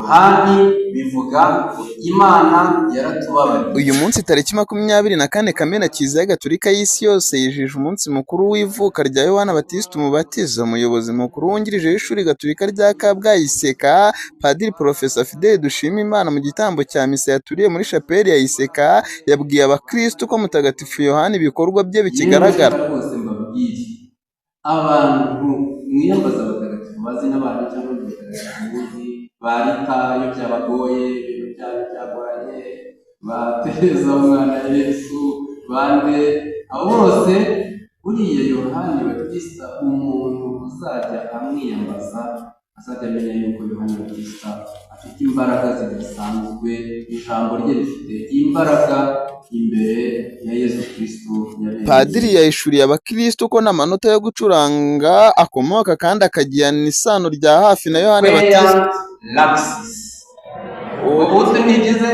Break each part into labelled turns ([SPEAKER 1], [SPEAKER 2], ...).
[SPEAKER 1] Yohani bivuga Imana yaratubabariye.
[SPEAKER 2] Uyu munsi tariki 24 Kamena, Kiliziya Gatolika y'isi yose yijije umunsi mukuru w'ivuka rya Yohana Batista Umubatiza. Umuyobozi mukuru wungirije w'ishuri Gatolika rya Kabgayi Iseka, Padiri Profesa Fidèle Dushimimana, mu gitambo cya misa yaturiye muri shapeli ya Iseka, yabwiye abakristo ko Mutagatifu Yohana ibikorwa bye bikigaragara.
[SPEAKER 1] Abantu mwiyambaza abatagatifu bazi n'abantu cyangwa abatagatifu baritayo byabagoye, ibintu byabo byagoranye, bateza umwana Yesu, bande abo bose, buriya Yohani Batista umuntu uzajya amwiyambaza azajya amenya yuko Yohani Batista afite imbaraga zidasanzwe, ijambo rye rifite imbaraga imbere ya Yesu Kristo.
[SPEAKER 2] Padiri yahishuriye abakristo ko n'amanota yo gucuranga akomoka kandi akagirana isano rya hafi na Yohani Batista.
[SPEAKER 1] Ubu nigize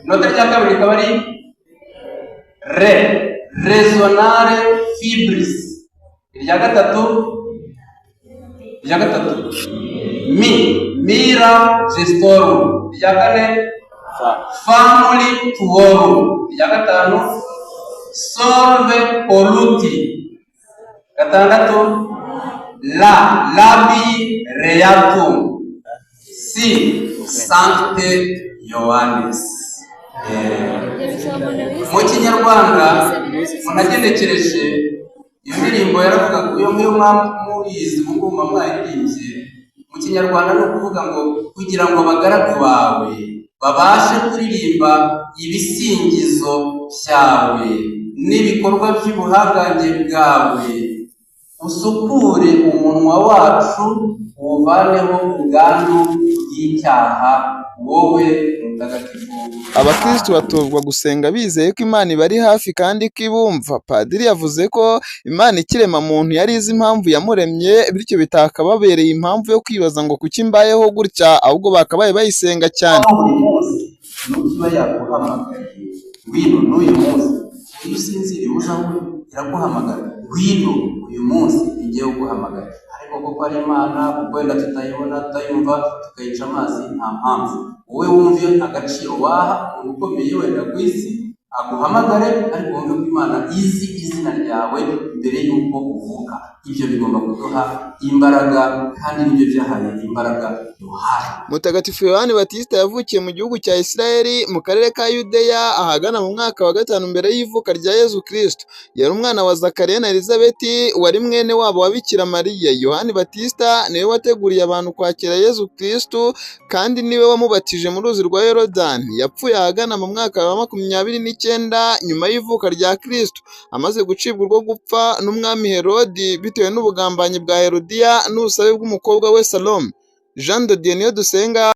[SPEAKER 1] nota rya kabiri ikaba ari re resonare fibris, irya gatatu mi mira gestorum, irya kane family tuorum, irya gatanu solve poluti, gatandatu labi reatum, si sancte Yohanis. Mu Kinyarwanda munagenekereje iyo ndirimbo yaravuga ngo iyo muyizi mugomba mwayirimbye. Mu Kinyarwanda no kuvuga ngo kugira ngo abagaragu bawe babashe kuririmba ibisingizo byawe n'ibikorwa by'ubuhangange bwawe, usukure umunwa wacu uvaneho ubwandu bw'icyaha, wowe mutagatifu.
[SPEAKER 2] Abakristo batozwa gusenga bizeye ko Imana ibari hafi kandi ko ibumva. Padiri yavuze ko Imana ikirema muntu yari izi impamvu yamuremye, bityo bitakababereye impamvu yo kwibaza ngo kuki mbayeho gutya, ahubwo bakabaye bayisenga cyane.
[SPEAKER 1] Buri munsi nuba yaguhamagaye ngwino n'uyu munsi, iyo usinziriye uzaho iraguhamagara ngwino uyu munsi igiye kuguhamagara. Ariko kuko ari Imana, kuko wenda tutayibona tutayumva tukayica amazi, nta mpamvu wowe wumve agaciro waha umuntu ukomeye wenda ku isi aguhamagare, ariko wumve ko Imana izi izina ryawe mbere y'uko uvuka. Ibyo bigomba kuduha imbaraga, kandi nibyo byahaye imbaraga Yohana.
[SPEAKER 2] Mutagatifu Yohani Batista yavukiye mu gihugu cya Isirayeli mu karere ka Yudeya ahagana mu mwaka wa 5 mbere y'ivuka rya Yesu Kristo. Yari umwana wa Zakariya na Elizabeti, wari mwene wabo wa Bikira Mariya. Yohani Batista niwe wateguriye abantu kwakira Yesu Kristo, kandi niwe wamubatije mu ruzi rwa Yorodani. Yapfuye ahagana mu mwaka wa 29 nyuma y'ivuka rya Kristo, amaze gucibwa urwo gupfa n'umwami Herodi bitewe n'ubugambanyi bwa Herodiya n'ubusabe bw'umukobwa we Salome. Jean de Dieu Niyodusenga.